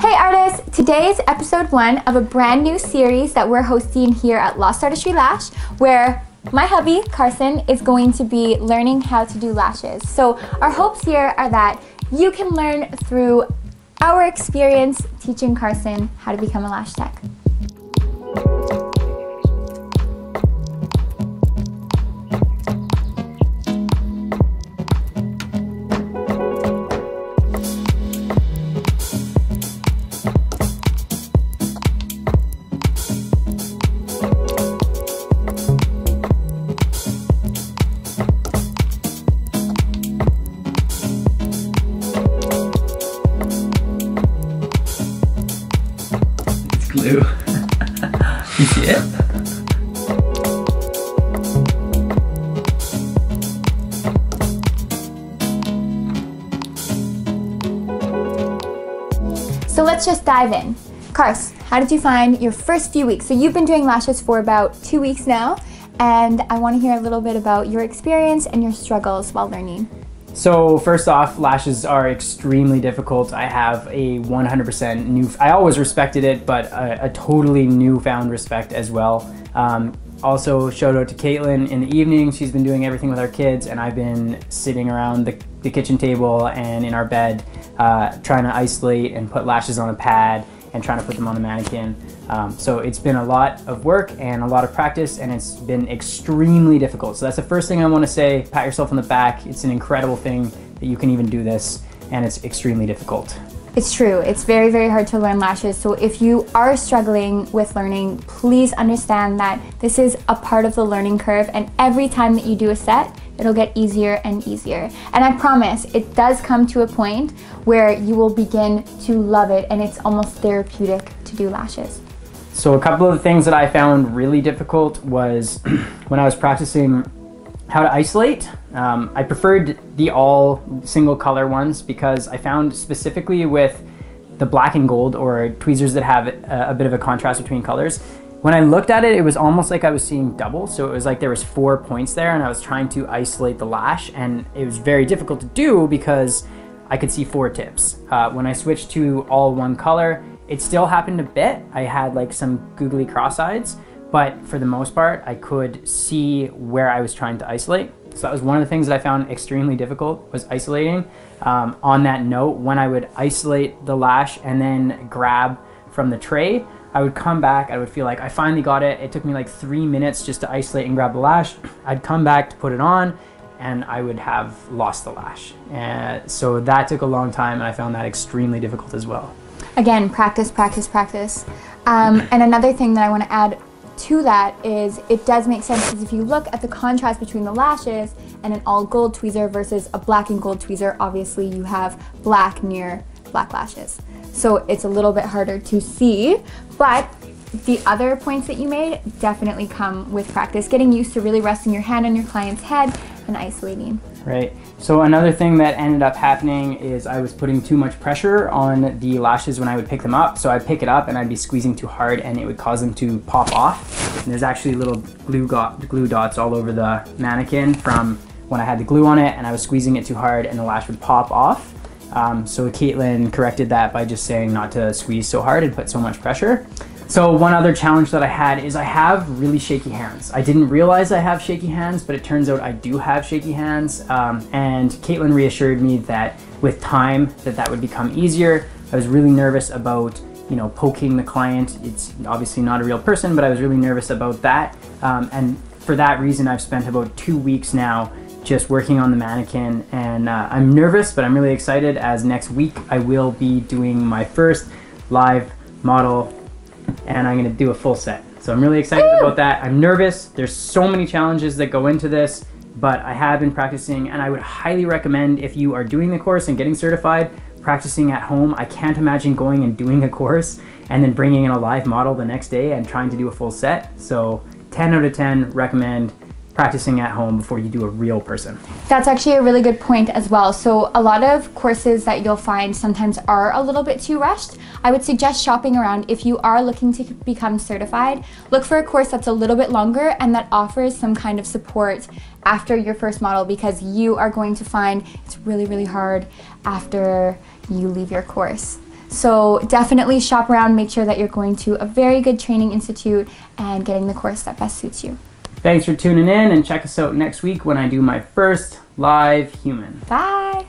Hey artists! Today is episode 1 of a brand new series that we're hosting here at Artistry Lash, where my hubby, Carson, is going to be learning how to do lashes. So our hopes here are that you can learn through our experience teaching Carson how to become a lash tech. Glue. You see it? So let's just dive in. Cars, how did you find your first few weeks? So you've been doing lashes for about 2 weeks now, and I want to hear a little bit about your experience and your struggles while learning. So first off, lashes are extremely difficult. I have a 100% new, I always respected it, but a totally newfound respect as well. Also shout out to Caitlin in the evening. She's been doing everything with our kids, and I've been sitting around the kitchen table and in our bed trying to isolate and put lashes on a pad and trying to put them on the mannequin. So it's been a lot of work and a lot of practice, and it's been extremely difficult. So that's the first thing I want to say. Pat yourself on the back. It's an incredible thing that you can even do this, and it's extremely difficult. It's true. It's very, very hard to learn lashes. So if you are struggling with learning, please understand that this is a part of the learning curve, and every time that you do a set, it'll get easier and easier. And I promise it does come to a point where you will begin to love it, and it's almost therapeutic to do lashes. So a couple of the things that I found really difficult was when I was practicing how to isolate. I preferred the all single color ones because I found specifically with the black and gold or tweezers that have a bit of a contrast between colors, when I looked at it, it was almost like I was seeing double. So it was like there was 4 points there, and I was trying to isolate the lash, and it was very difficult to do because I could see 4 tips. When I switched to all one color, it still happened a bit. I had like some googly cross-eyes, but for the most part, I could see where I was trying to isolate. So that was one of the things that I found extremely difficult, was isolating. On that note, when I would isolate the lash and then grab from the tray, I would come back, I would feel like I finally got it. It took me like 3 minutes just to isolate and grab the lash. I'd come back to put it on, and I would have lost the lash. So that took a long time, and I found that extremely difficult as well. Again, practice, practice, practice. And another thing that I want to add to that is it does make sense, because if you look at the contrast between the lashes and an all gold tweezer versus a black and gold tweezer, obviously you have black near black lashes. So it's a little bit harder to see, but the other points that you made definitely come with practice, getting used to really resting your hand on your client's head and isolating. Right. So another thing that ended up happening is I was putting too much pressure on the lashes when I would pick them up. So I'd pick it up and I'd be squeezing too hard, and it would cause them to pop off. And there's actually little glue dots all over the mannequin from when I had the glue on it and I was squeezing it too hard, and the lash would pop off. So Caitlin corrected that by just saying not to squeeze so hard and put so much pressure. So one other challenge that I had is I have really shaky hands. I didn't realize I have shaky hands, but it turns out I do have shaky hands. And Caitlin reassured me that with time that would become easier. I was really nervous about, you know, poking the client. It's obviously not a real person, but I was really nervous about that. And for that reason, I've spent about 2 weeks now just working on the mannequin, and I'm nervous, but I'm really excited, as next week I will be doing my first live model, and I'm gonna do a full set. So I'm really excited about that. I'm nervous. There's so many challenges that go into this, but I have been practicing, and I would highly recommend, if you are doing the course and getting certified, practicing at home. I can't imagine going and doing a course and then bringing in a live model the next day and trying to do a full set. So 10 out of 10 recommend practicing at home before you do a real person. That's actually a really good point as well. So a lot of courses that you'll find sometimes are a little bit too rushed. I would suggest shopping around. If you are looking to become certified, look for a course that's a little bit longer and that offers some kind of support after your first model, because you are going to find it's really, really hard after you leave your course. So definitely shop around, make sure that you're going to a very good training institute and getting the course that best suits you. Thanks for tuning in, and check us out next week when I do my first live human. Bye!